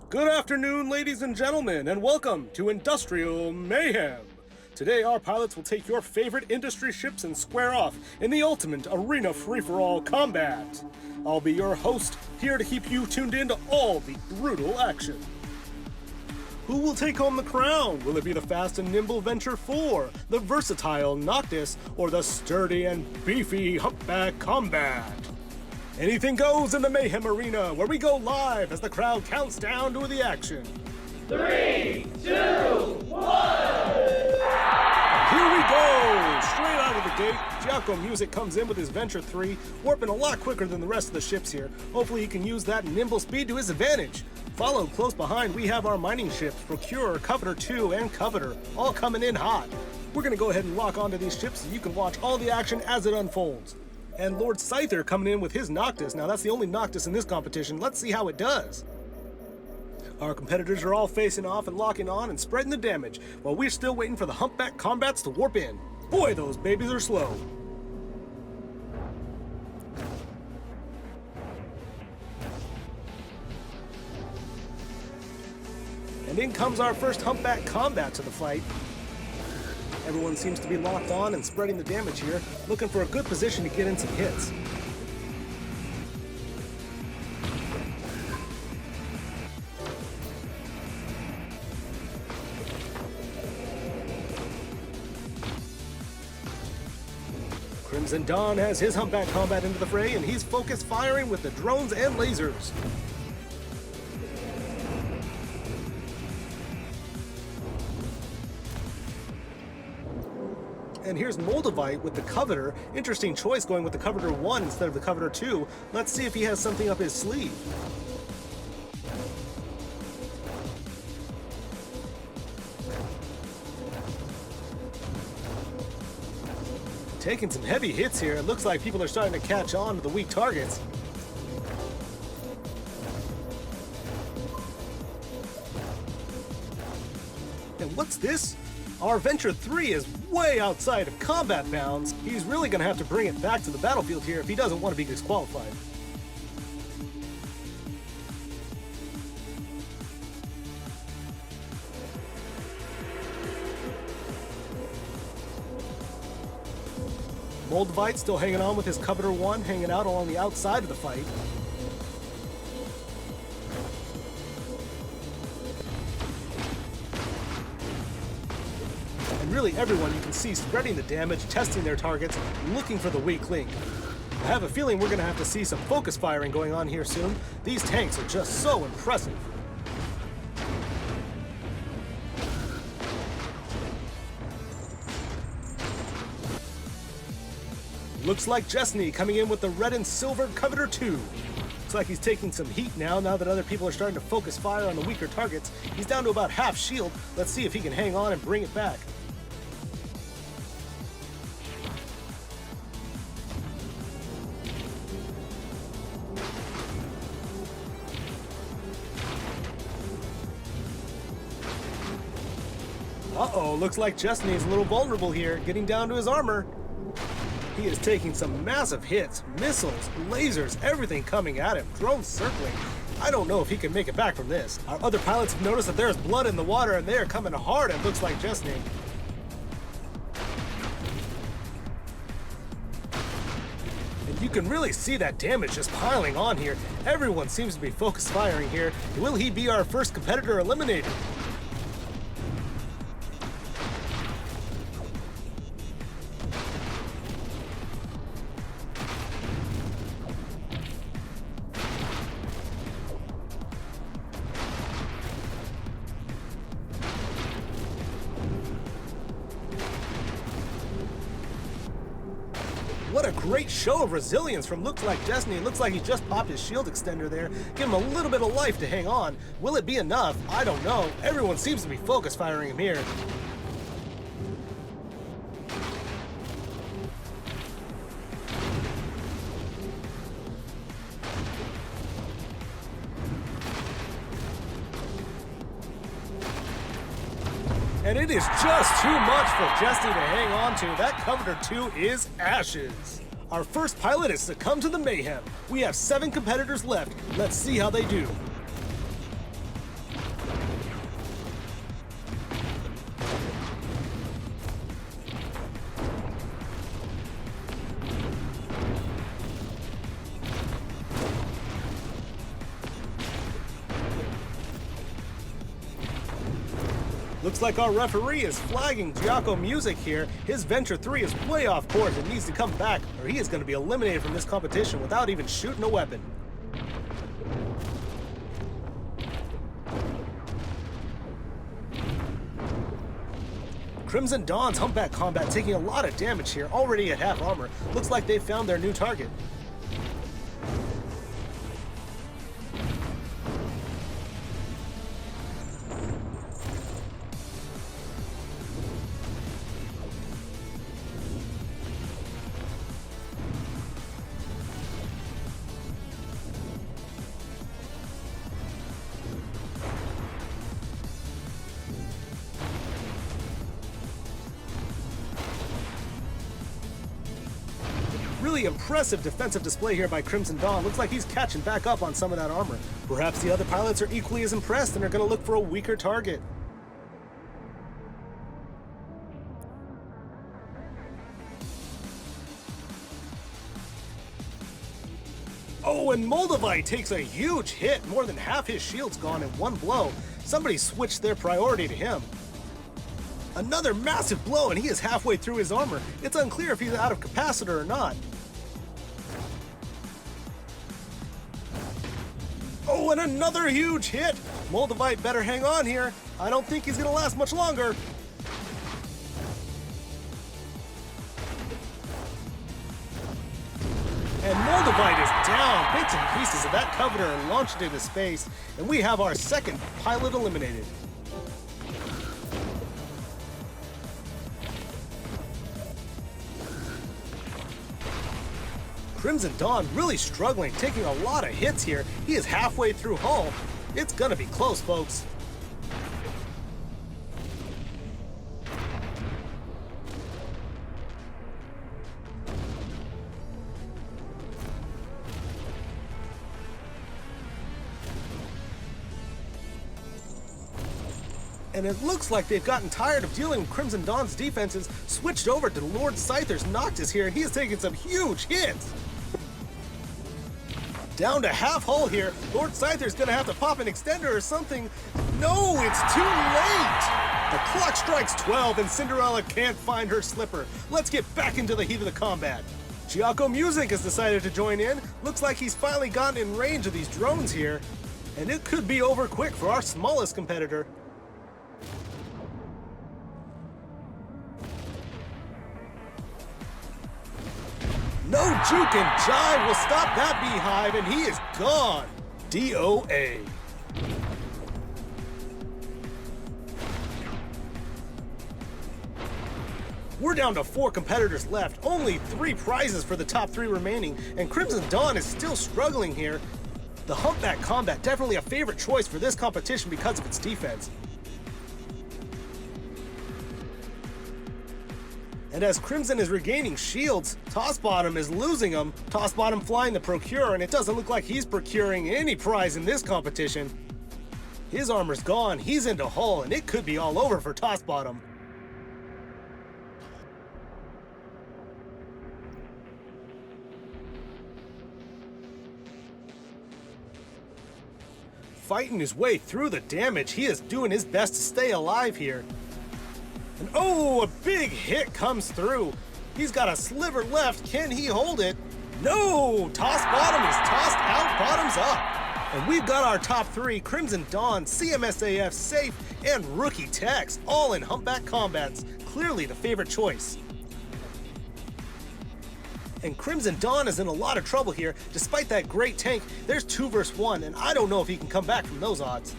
Good afternoon, ladies and gentlemen, and welcome to Industrial Mayhem. Today, our pilots will take your favorite industry ships and square off in the ultimate arena free-for-all combat. I'll be your host, here to keep you tuned in to all the brutal action. Who will take home the crown? Will it be the fast and nimble Venture 4, the versatile Noctis, or the sturdy and beefy Humpback Combat? Anything goes in the Mayhem Arena, where we go live as the crowd counts down to the action. 3, 2, 1! Here we go! Straight out of the gate, Giaco Music comes in with his Venture 3, warping a lot quicker than the rest of the ships here. Hopefully he can use that nimble speed to his advantage. Followed close behind, we have our mining ships, Procure, Coveter 2, and Coveter, all coming in hot. We're gonna go ahead and lock onto these ships so you can watch all the action as it unfolds. And Lord Scyther coming in with his Noctis. Now that's the only Noctis in this competition. Let's see how it does. Our competitors are all facing off and locking on and spreading the damage, while we're still waiting for the Humpback Combats to warp in. Boy, those babies are slow. And in comes our first Humpback Combat to the fight. Everyone seems to be locked on and spreading the damage here, looking for a good position to get in some hits. Crimson Dawn has his Humpback Combat into the fray, and he's focused firing with the drones and lasers. And here's Moldavite with the Coveter. Interesting choice going with the Coveter 1 instead of the Coveter 2. Let's see if he has something up his sleeve. Taking some heavy hits here. It looks like people are starting to catch on to the weak targets. And what's this? Our Venture 3 is way outside of combat bounds. He's really going to have to bring it back to the battlefield here if he doesn't want to be disqualified. Moldavite still hanging on with his Coveter 1, hanging out along the outside of the fight. Really everyone you can see spreading the damage, testing their targets, looking for the weak link. I have a feeling we're going to have to see some focus firing going on here soon. These tanks are just so impressive. Looks like Jesney coming in with the red and silver Coveter 2. Looks like he's taking some heat now that other people are starting to focus fire on the weaker targets. He's down to about half shield. Let's see if he can hang on and bring it back. Uh-oh, looks like Jesney is a little vulnerable here, getting down to his armor. He is taking some massive hits, missiles, lasers, everything coming at him, drones circling. I don't know if he can make it back from this. Our other pilots have noticed that there's blood in the water and they are coming hard, it looks like Jesney. And you can really see that damage just piling on here. Everyone seems to be focus firing here. Will he be our first competitor eliminated? What a great show of resilience from looks like Destiny. It looks like he just popped his shield extender there. Give him a little bit of life to hang on. Will it be enough? I don't know. Everyone seems to be focus firing him here. And it is just too much for Destiny to hang on to. That Coveter 2 is ashes. Our first pilot has succumbed to the Mayhem. We have 7 competitors left. Let's see how they do. Looks like our referee is flagging Giaco Music here. His Venture 3 is way off course and needs to come back, or he is going to be eliminated from this competition without even shooting a weapon. Crimson Dawn's Humpback Combat taking a lot of damage here, already at half armor. Looks like they found their new target. Really impressive defensive display here by Crimson Dawn. Looks like he's catching back up on some of that armor. Perhaps the other pilots are equally as impressed and are going to look for a weaker target. Oh, and Moldavite takes a huge hit. More than half his shield's gone in one blow. Somebody switched their priority to him. Another massive blow, and he is halfway through his armor. It's unclear if he's out of capacitor or not. Oh, and another huge hit! Moldavite better hang on here. I don't think he's gonna last much longer. And Moldavite is down. Bits and pieces of that Coveter are launched into space, and we have our second pilot eliminated. Crimson Dawn really struggling, taking a lot of hits here. He is halfway through hull. It's gonna be close, folks. And it looks like they've gotten tired of dealing with Crimson Dawn's defenses, switched over to Lord Scyther's Noctis here, and he is taking some huge hits. Down to half hull here. Lord Scyther's gonna have to pop an extender or something. No, it's too late! The clock strikes 12 and Cinderella can't find her slipper. Let's get back into the heat of the combat. Giaco Music has decided to join in. Looks like he's finally gotten in range of these drones here. And it could be over quick for our smallest competitor. No juke and jive will stop that beehive, and he is gone. DOA. We're down to 4 competitors left, only 3 prizes for the top 3 remaining, and Crimson Dawn is still struggling here. The Humpback Combat definitely a favorite choice for this competition because of its defense. And as Crimson is regaining shields, Tossbottom is losing them. Tossbottom flying the Procure, and it doesn't look like he's procuring any prize in this competition. His armor's gone, he's into hull, and it could be all over for Tossbottom. Fighting his way through the damage, he is doing his best to stay alive here. And oh, a big hit comes through. He's got a sliver left. Can he hold it? No! Tossbottom is tossed out, bottoms up. And we've got our top 3, Crimson Dawn, CMSAF, Safe, and Rookie Tex, all in Humpback Combats. Clearly the favorite choice. And Crimson Dawn is in a lot of trouble here. Despite that great tank, there's 2 versus 1, and I don't know if he can come back from those odds.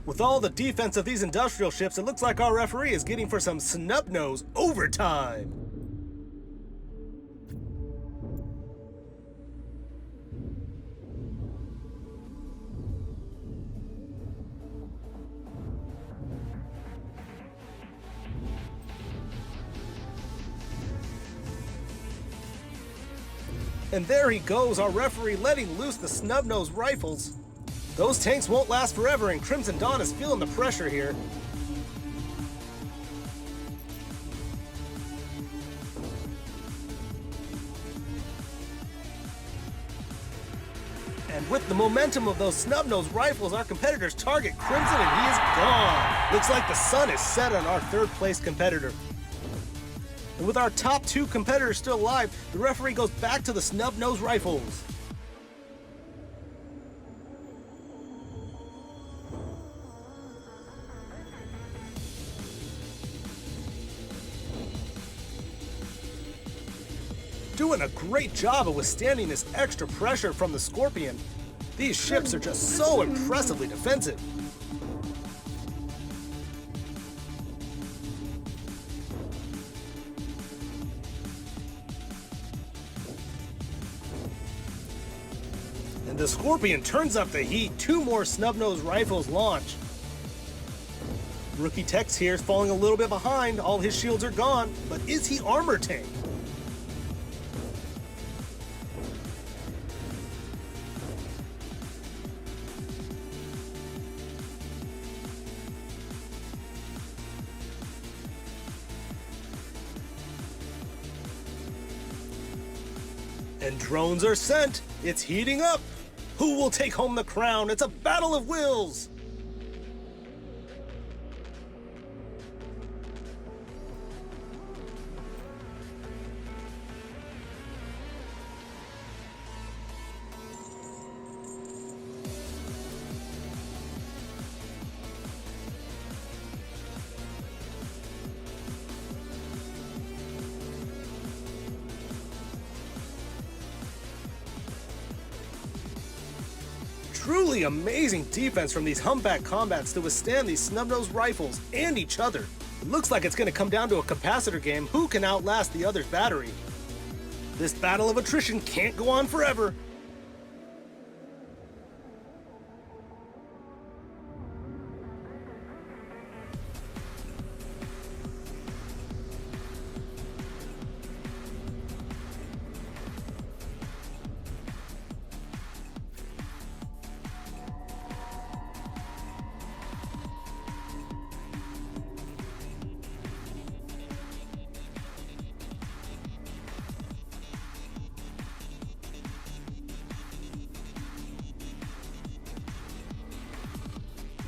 With all the defense of these industrial ships, it looks like our referee is getting for some snub-nose overtime. And there he goes, our referee letting loose the snub-nose rifles. Those tanks won't last forever, and Crimson Dawn is feeling the pressure here. And with the momentum of those snub-nose rifles, our competitors target Crimson and he is gone. Looks like the sun is set on our 3rd place competitor. And with our top 2 competitors still alive, the referee goes back to the snub-nose rifles. Doing a great job of withstanding this extra pressure from the Scorpion. These ships are just so impressively defensive. And the Scorpion turns up the heat. 2 more snub-nose rifles launch. Rookie Tex here is falling a little bit behind. All his shields are gone, but is he armor tank? And drones are sent. It's heating up. Who will take home the crown? It's a battle of wills. Truly amazing defense from these humpback combats to withstand these snub-nose rifles and each other. It looks like it's going to come down to a capacitor game. Who can outlast the other's battery? This battle of attrition can't go on forever.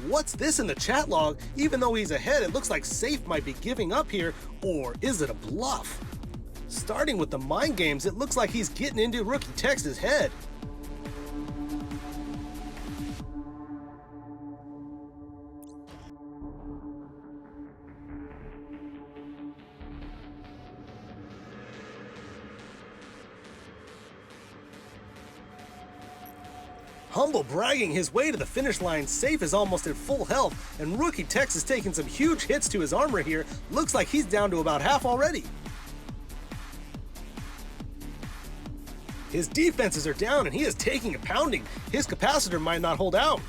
What's this in the chat log? Even though he's ahead, it looks like Safe might be giving up here, or is it a bluff? Starting with the mind games, it looks like he's getting into Rookie Tex's head. Humble bragging his way to the finish line. Safe is almost at full health, and Rookie Tex is taking some huge hits to his armor here. Looks like he's down to about half already. His defenses are down, and he is taking a pounding. His capacitor might not hold out.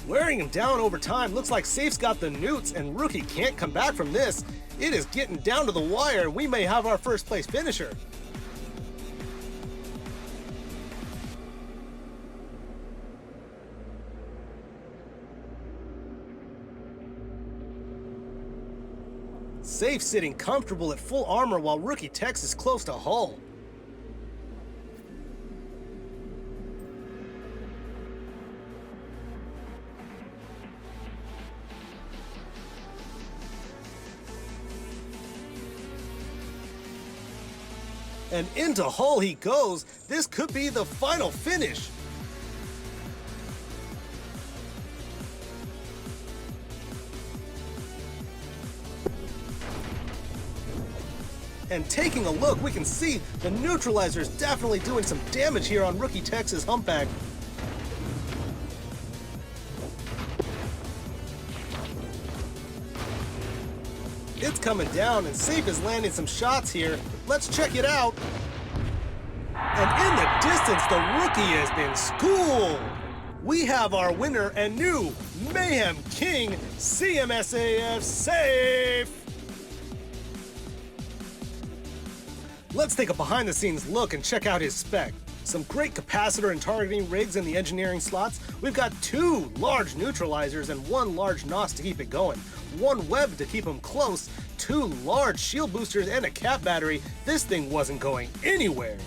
Wearing him down over time. Looks like Safe's got the newts, and Rookie can't come back from this. It is getting down to the wire, and we may have our first place finisher. Safe sitting comfortable at full armor while Rookie Tex is close to hull. And into hull he goes. This could be the final finish. And taking a look, we can see the neutralizer's definitely doing some damage here on Rookie Tex's humpback. It's coming down, and Safe is landing some shots here. Let's check it out. And in the distance, the rookie has been schooled. We have our winner and new Mayhem King, CMSAF Safe. Let's take a behind-the-scenes look and check out his spec. Some great capacitor and targeting rigs in the engineering slots. We've got 2 large neutralizers and 1 large NOS to keep it going. 1 web to keep him close, 2 large shield boosters, and a cap battery. This thing wasn't going anywhere.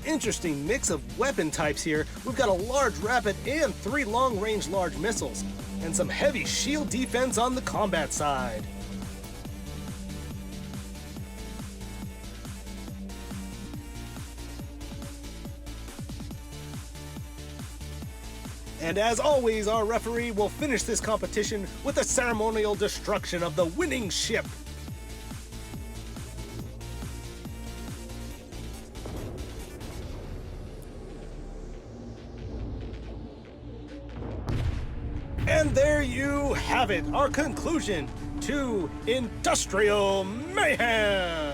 Interesting mix of weapon types here. We've got a large rapid and 3 long-range large missiles, and some heavy shield defense on the combat side. And as always, our referee will finish this competition with a ceremonial destruction of the winning ship. And there you have it, our conclusion to Industrial Mayhem!